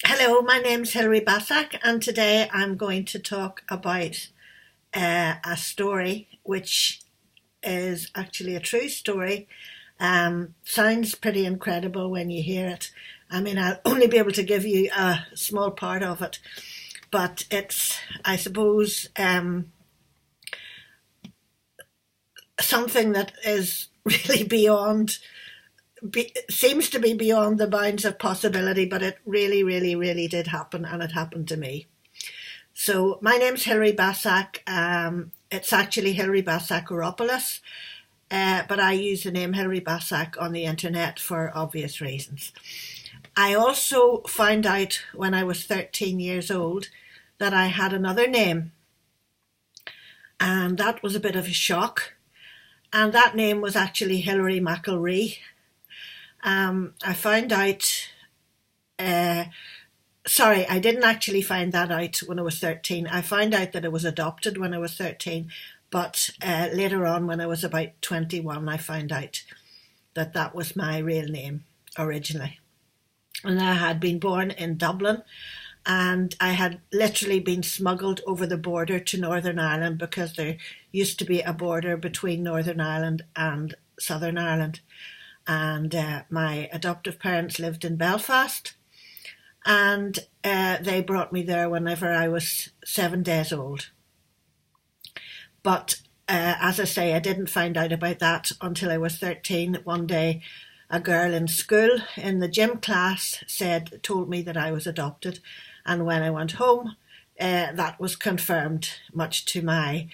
Hello, my name's Hilary Bassak, and today I'm going to talk about a story which is actually a true story. Sounds pretty incredible when you hear it. I mean, I'll only be able to give you a small part of it, but it's, I suppose, something that is really seems to be beyond the bounds of possibility, but it really, really, really did happen, and it happened to me. So my name's Hilary Bassak. It's actually Hilary Bassakoropoulos, but I use the name Hilary Bassak on the internet for obvious reasons. I also found out when I was 13 years old that I had another name, and that was a bit of a shock. And that name was actually Hilary McElree. I found out uh, sorry, I didn't actually find that out when I was 13. I found out that I was adopted when I was 13, but later on, when I was about 21, I found out that that was my real name originally. And I had been born in Dublin, and I had literally been smuggled over the border to Northern Ireland because there used to be a border between Northern Ireland and Southern Ireland. And my adoptive parents lived in Belfast, and they brought me there whenever I was 7 days old. But as I say, I didn't find out about that until I was 13. One day, a girl in school in the gym class told me that I was adopted, and when I went home, that was confirmed, much to my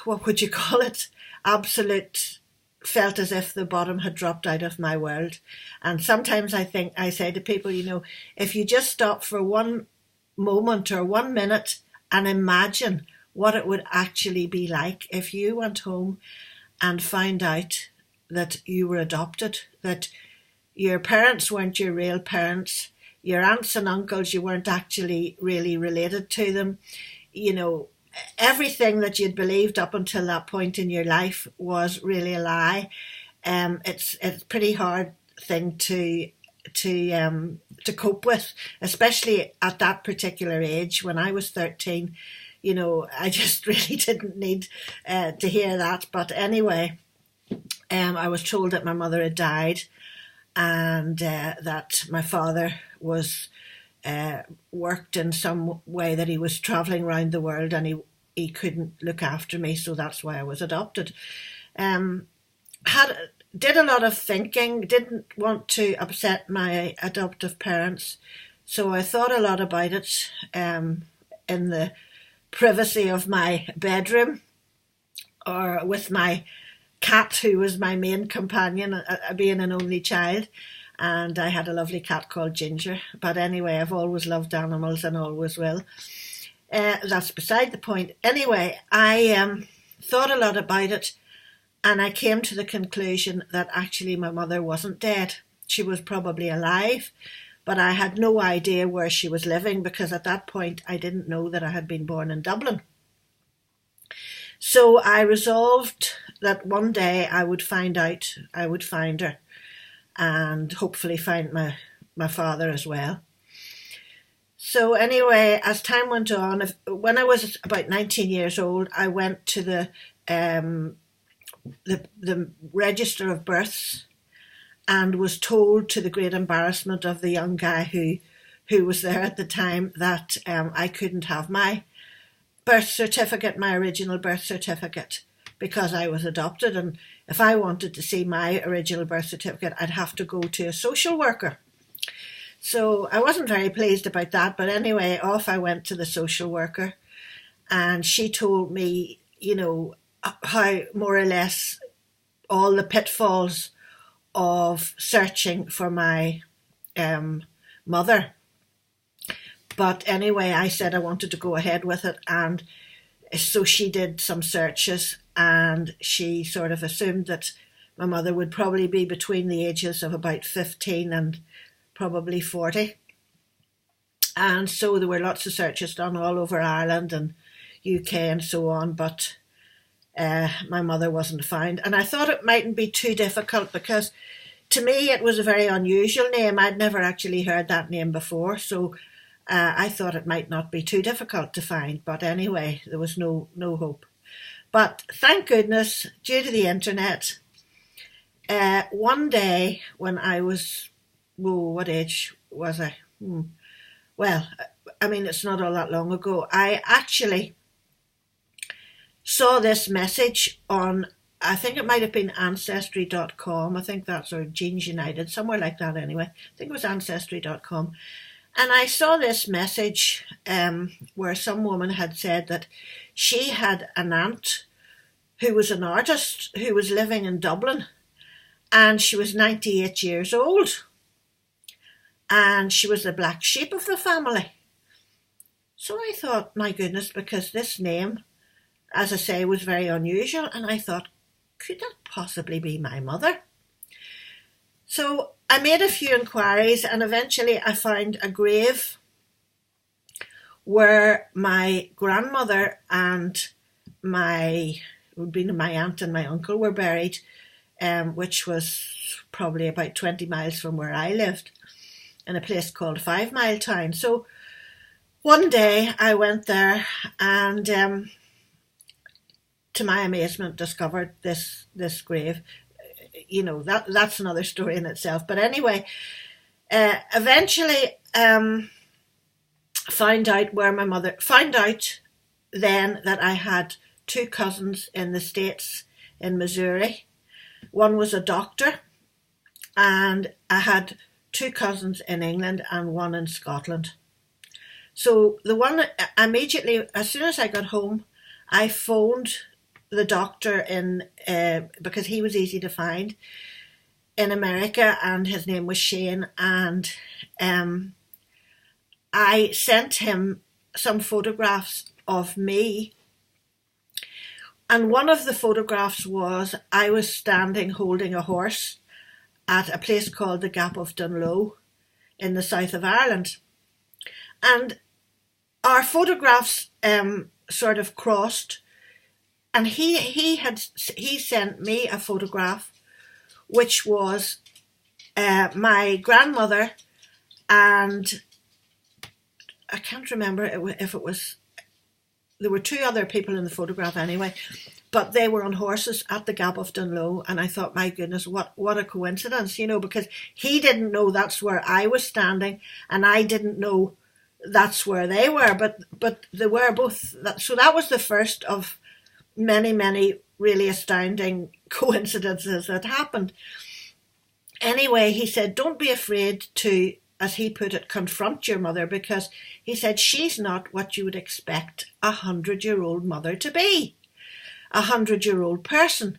what would you call it? Absolute, felt as if the bottom had dropped out of my world. And sometimes I say to people, if you just stop for one moment or 1 minute and imagine what it would actually be like if you went home and found out that you were adopted, that your parents weren't your real parents, your aunts and uncles, you weren't actually really related to them, you know, everything that you'd believed up until that point in your life was really a lie. It's a pretty hard thing to cope with, especially at that particular age. When I was 13, I just really didn't need to hear that. But anyway, I was told that my mother had died, and that my father was worked in some way, that he was travelling around the world, and he couldn't look after me, so that's why I was adopted. Um, had Did a lot of thinking, didn't want to upset my adoptive parents, so I thought a lot about it in the privacy of my bedroom, or with my cat, who was my main companion, being an only child. And I had a lovely cat called Ginger. But anyway, I've always loved animals and always will. That's beside the point. Anyway, I thought a lot about it, and I came to the conclusion that actually my mother wasn't dead. She was probably alive, but I had no idea where she was living, because at that point I didn't know that I had been born in Dublin. So I resolved that one day I would find out, I would find her, and hopefully find my father as well. So anyway, as time went on, when I was about 19 years old, I went to the register of births, and was told, to the great embarrassment of the young guy who was there at the time, that I couldn't have my birth certificate, my original birth certificate, because I was adopted, and if I wanted to see my original birth certificate, I'd have to go to a social worker. So I wasn't very pleased about that, but anyway, off I went to the social worker, and she told me, how more or less all the pitfalls of searching for my mother. But anyway, I said I wanted to go ahead with it, and so she did some searches, and she sort of assumed that my mother would probably be between the ages of about 15 and probably 40. And so there were lots of searches done all over Ireland and UK and so on, but my mother wasn't found. And I thought it mightn't be too difficult, because to me, it was a very unusual name. I'd never actually heard that name before, so I thought it might not be too difficult to find. But anyway, there was no hope. But thank goodness, due to the internet, one day when I was, what age was I? Well, I mean, it's not all that long ago. I actually saw this message on, I think it might have been Ancestry.com. I think that's, or Genes United, somewhere like that anyway. I think it was Ancestry.com. And I saw this message where some woman had said that she had an aunt who was an artist who was living in Dublin, and she was 98 years old. And she was the black sheep of the family. So I thought, my goodness, because this name, as I say, was very unusual, and I thought, could that possibly be my mother? So I made a few inquiries, and eventually I found a grave where my grandmother and my aunt and my uncle were buried, which was probably about 20 miles from where I lived, in a place called 5 Mile Town. So one day I went there and to my amazement discovered this grave. You know, that's another story in itself. But anyway, eventually found out then that I had two cousins in the States, in Missouri. One was a doctor, and I had two cousins in England and one in Scotland. So the one, immediately, as soon as I got home, I phoned the doctor in, because he was easy to find, in America, and his name was Shane, and I sent him some photographs of me. And one of the photographs was I was standing holding a horse at a place called the Gap of Dunloe in the south of Ireland. And our photographs sort of crossed, and he sent me a photograph which was my grandmother, and I can't remember if it was, there were two other people in the photograph anyway, but they were on horses at the Gap of Dunloe, and I thought, my goodness, what a coincidence, you know, because he didn't know that's where I was standing, and I didn't know that's where they were, but they were both. So that was the first of many, many really astounding coincidences that happened. Anyway, he said, don't be afraid to, as he put it, confront your mother, because he said she's not what you would expect a 100-year-old mother to be, a 100-year-old person.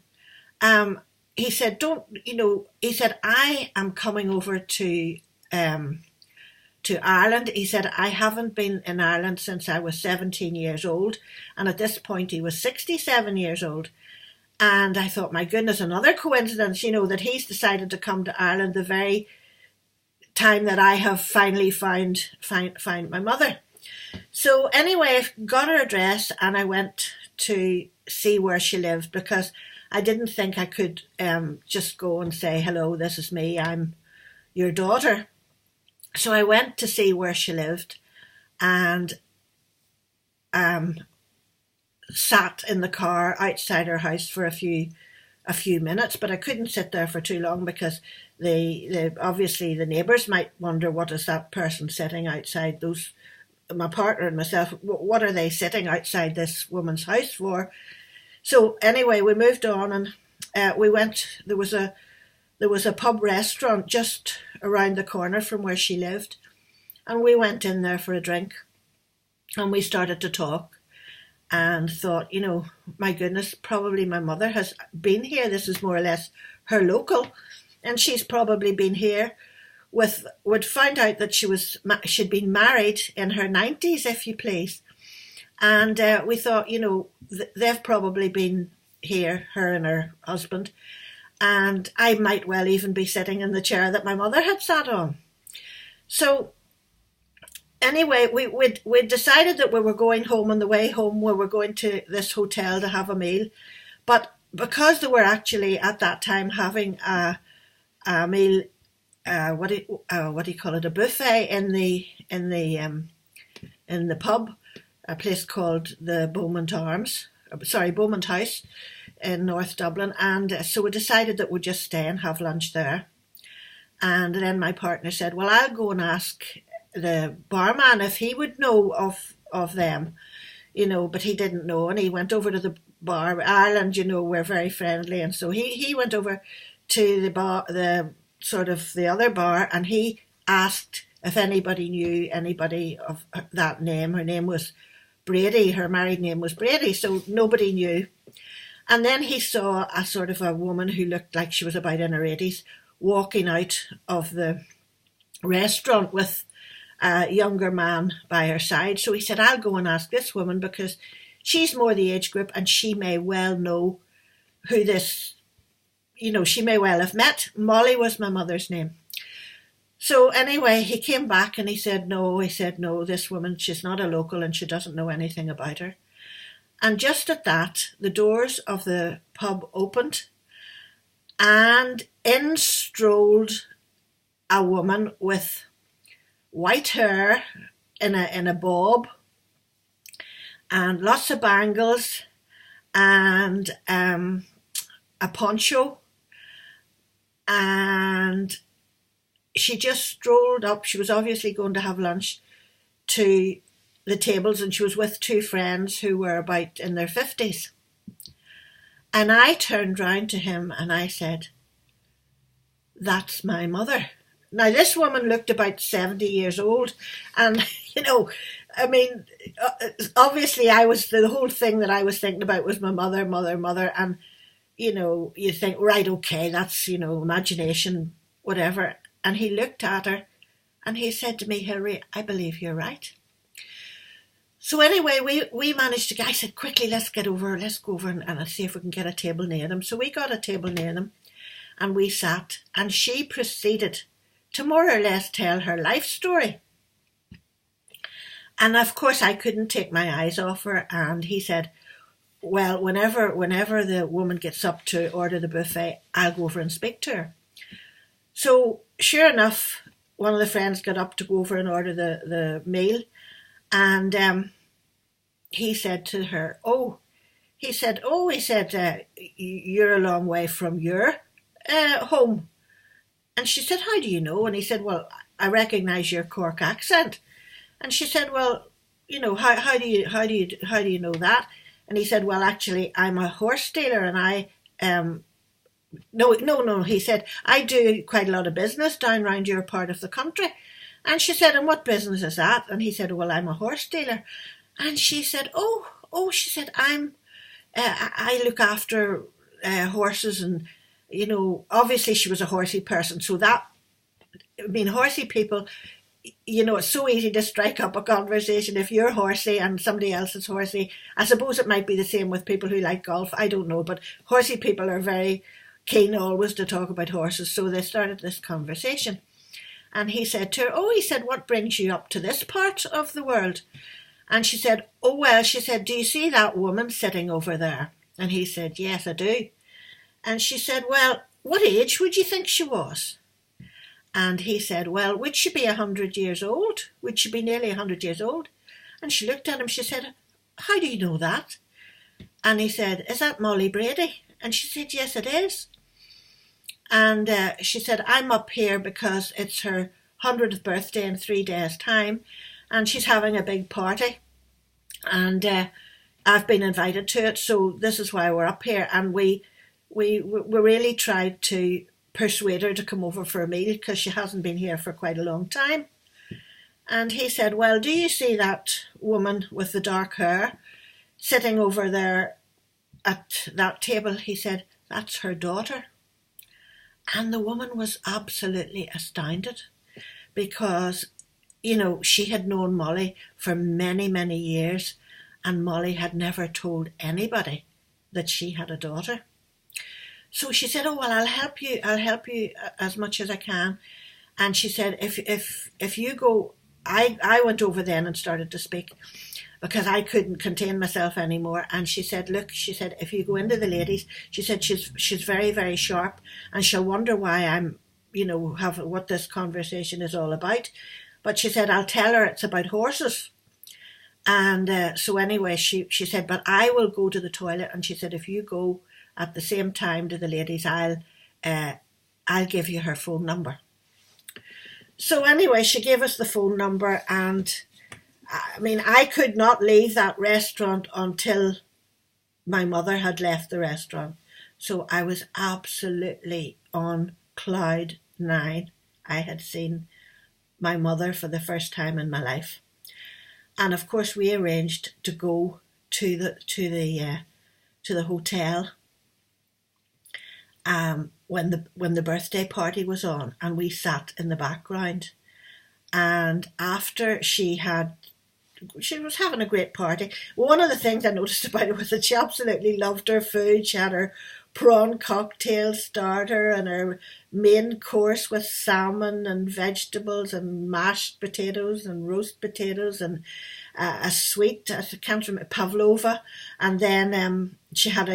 He said, he said, I am coming over to Ireland. He said, I haven't been in Ireland since I was 17 years old. And at this point, he was 67 years old. And I thought, my goodness, another coincidence, that he's decided to come to Ireland the very time that I have finally found my mother. So anyway, I got her address and I went to see where she lived, because I didn't think I could just go and say, hello, this is me, I'm your daughter. So I went to see where she lived and sat in the car outside her house for a few minutes, but I couldn't sit there for too long, because obviously the neighbours might wonder, what is that person sitting outside my partner and myself, what are they sitting outside this woman's house for? So anyway, we moved on, and we went, there was a pub restaurant just around the corner from where she lived, and we went in there for a drink, and we started to talk, and thought, my goodness, probably my mother has been here. This is more or less her local, and she's probably been here would find out that she'd been married in her 90s, if you please. And we thought, they've probably been here, her and her husband, and I might well even be sitting in the chair that my mother had sat on. So anyway, we decided that we were going home. On the way home, we were going to this hotel to have a meal. But because they were actually at that time having a a meal, what do you call it, a buffet in the pub, a place called the Beaumont House in North Dublin. And so we decided that we'd just stay and have lunch there. And then my partner said, well, I'll go and ask the barman if he would know of them, but he didn't know. And he went over to the bar. Ireland, we're very friendly. And so he went over to the bar, the other bar, and he asked if anybody knew anybody of that name. Her name was Brady. Her married name was Brady. So nobody knew. And then he saw a sort of a woman who looked like she was about in her 80s walking out of the restaurant with a younger man by her side. So he said, I'll go and ask this woman because she's more the age group and she may well know who this, she may well have met. Molly was my mother's name. So anyway, he came back and he said, no, this woman, she's not a local and she doesn't know anything about her. And just at that, the doors of the pub opened and in strolled a woman with white hair in a bob and lots of bangles and a poncho, and she just strolled up. She was obviously going to have lunch to the tables, and she was with two friends who were about in their 50s. And I turned round to him and I said, that's my mother. Now, this woman looked about 70 years old. And, obviously the whole thing that I was thinking about was my mother. And, you think, right, okay, that's, imagination, whatever. And he looked at her and he said to me, Hilary, I believe you're right. So anyway, we managed to, I said, quickly, let's go over and see if we can get a table near them. So we got a table near them and we sat, and she proceeded to more or less tell her life story. And of course I couldn't take my eyes off her, and he said, well, whenever the woman gets up to order the buffet, I'll go over and speak to her. So sure enough, one of the friends got up to go over and order the meal. And he said to her, you're a long way from your home. And she said, how do you know? And he said, well, I recognise your Cork accent. And she said, well, how do you know that? And he said, well, actually, I'm a horse dealer, and I no, he said, I do quite a lot of business down around your part of the country. And she said, and what business is that? And he said, well, I'm a horse dealer. And she said, she said, I look after horses. And, obviously she was a horsey person. So horsey people, it's so easy to strike up a conversation. If you're horsey and somebody else is horsey, I suppose it might be the same with people who like golf. I don't know, but horsey people are very keen always to talk about horses. So they started this conversation. And he said to her, what brings you up to this part of the world? And she said, do you see that woman sitting over there? And he said, yes, I do. And she said, well, what age would you think she was? And he said, well, would she be 100 years old? Would she be nearly 100 years old? And she looked at him, she said, how do you know that? And he said, is that Molly Brady? And she said, yes, it is. And she said, I'm up here because it's her 100th birthday in 3 days' time, and she's having a big party. And I've been invited to it, so this is why we're up here. And we really tried to persuade her to come over for a meal because she hasn't been here for quite a long time. And he said, well, do you see that woman with the dark hair sitting over there at that table? He said, that's her daughter. And the woman was absolutely astounded because, she had known Molly for many, many years, and Molly had never told anybody that she had a daughter. So she said, I'll help you as much as I can. And she said, if you go, I went over then and started to speak because I couldn't contain myself anymore. And she said, look, if you go into the ladies, she said, she's very, very sharp, and she'll wonder why I'm have what this conversation is all about. But she said, I'll tell her it's about horses. And so anyway, she said, but I will go to the toilet. And she said, if you go at the same time to the ladies, I'll give you her phone number. So anyway, she gave us the phone number, and I mean, I could not leave that restaurant until my mother had left the restaurant. So I was absolutely on cloud nine. I had seen my mother for the first time in my life. And of course we arranged to go to the hotel when the birthday party was on, and we sat in the background. And after she was having a great party. One of the things I noticed about it was that she absolutely loved her food. She had her prawn cocktail starter and her main course with salmon and vegetables and mashed potatoes and roast potatoes and a sweet, I can't remember, pavlova. And then she had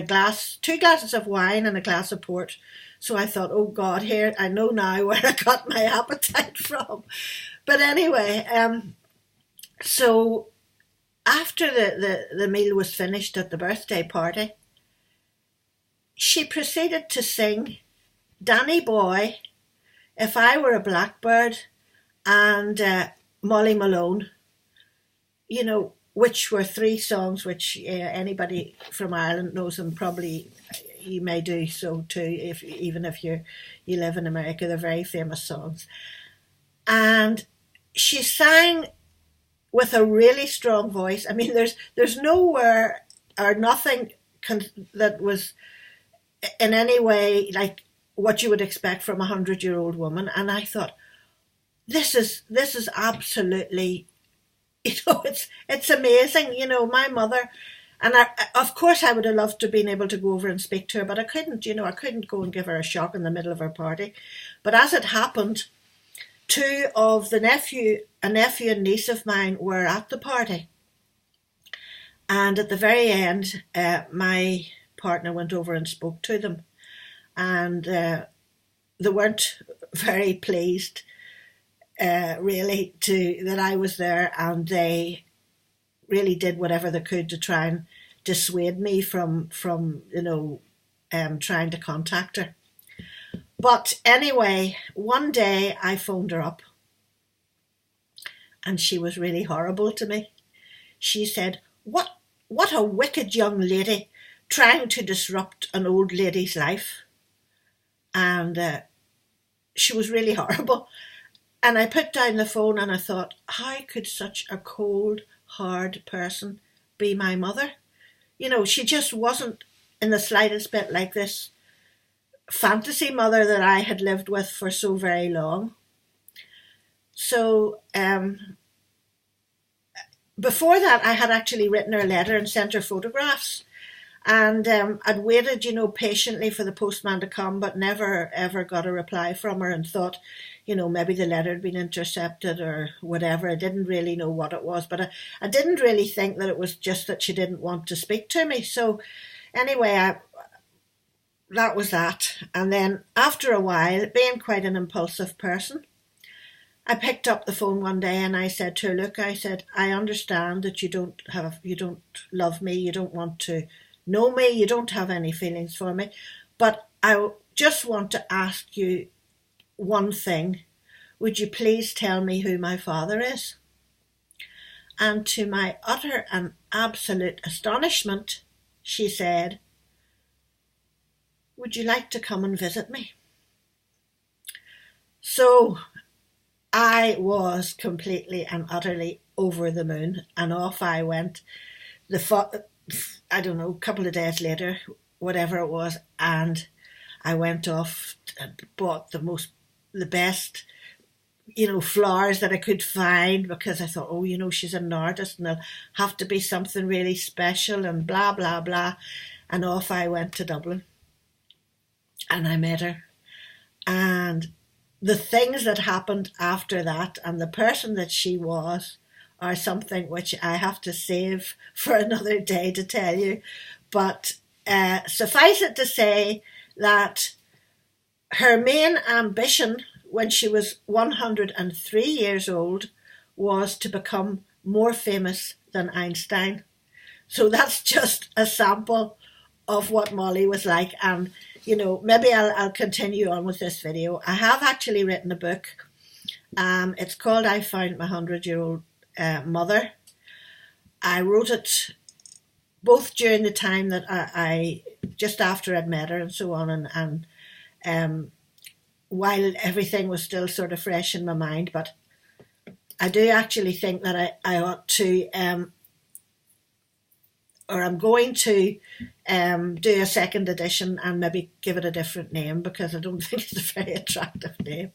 two glasses of wine and a glass of port. So I thought, oh God, here, I know now where I got my appetite from. But anyway, so after the meal was finished at the birthday party, she proceeded to sing Danny Boy, If I Were a Blackbird, and Molly Malone, which were three songs which anybody from Ireland knows, and probably you may do so too, even if you live in America. They're very famous songs. And she sang with a really strong voice. I mean, there's nowhere or nothing that was in any way like what you would expect from a 100-year-old woman. And I thought, this is absolutely, it's amazing. My mother, and of course I would have loved to have been able to go over and speak to her, but I couldn't. I couldn't go and give her a shock in the middle of her party. But as it happened, two of a nephew and niece of mine were at the party. And at the very end, my partner went over and spoke to them. And they weren't very pleased, really, that I was there. And they really did whatever they could to try and dissuade me from trying to contact her. But anyway, one day I phoned her up, and she was really horrible to me. She said, what a wicked young lady trying to disrupt an old lady's life. And she was really horrible. And I put down the phone and I thought, how could such a cold, hard person be my mother? She just wasn't in the slightest bit like this fantasy mother that I had lived with for so very long. So before that, I had actually written her a letter and sent her photographs. And I'd waited, patiently for the postman to come, but never, ever got a reply from her, and thought, maybe the letter had been intercepted or whatever. I didn't really know what it was, but I didn't really think that it was just that she didn't want to speak to me. So anyway, that was that. And then after a while, being quite an impulsive person, I picked up the phone one day and I said to her, look, I said, I understand that you don't love me, you don't want to know me, you don't have any feelings for me, but I just want to ask you one thing. Would you please tell me who my father is? And to my utter and absolute astonishment, she said, would you like to come and visit me? So I was completely and utterly over the moon, and off I went. I don't know, a couple of days later, whatever it was, and I went off and bought the best, flowers that I could find, because I thought, she's an artist and there'll have to be something really special and blah, blah, blah. And off I went to Dublin and I met her. And the things that happened after that and the person that she was are something which I have to save for another day to tell you. But suffice it to say that Her main ambition when she was 103 years old was to become more famous than Einstein. So that's just a sample of what Molly was like. And, maybe I'll continue on with this video. I have actually written a book. It's called I Found My 100-Year-Old Mother. I wrote it both during the time that I just after I'd met her and so on, and while everything was still sort of fresh in my mind. But I do actually think that I ought to, or I'm going to do a second edition and maybe give it a different name, because I don't think it's a very attractive name,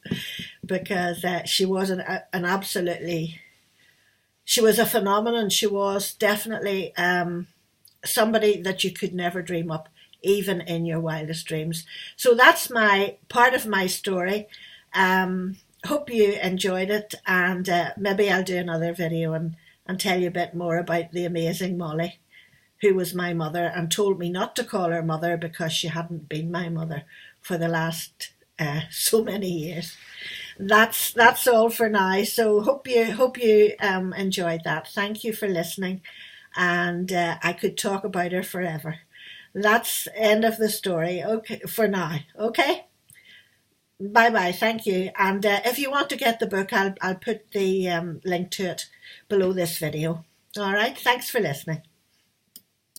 because she was an absolutely, she was a phenomenon. She was definitely somebody that you could never dream up, even in your wildest dreams. So that's my part of my story. Hope you enjoyed it, and maybe I'll do another video and tell you a bit more about the amazing Molly, who was my mother and told me not to call her mother because she hadn't been my mother for the last so many years. That's all for now. So hope you enjoyed that. Thank you for listening, and I could talk about her forever. That's the end of the story. Okay, for now. Okay. Bye bye. Thank you. And if you want to get the book, I'll put the link to it below this video. All right. Thanks for listening.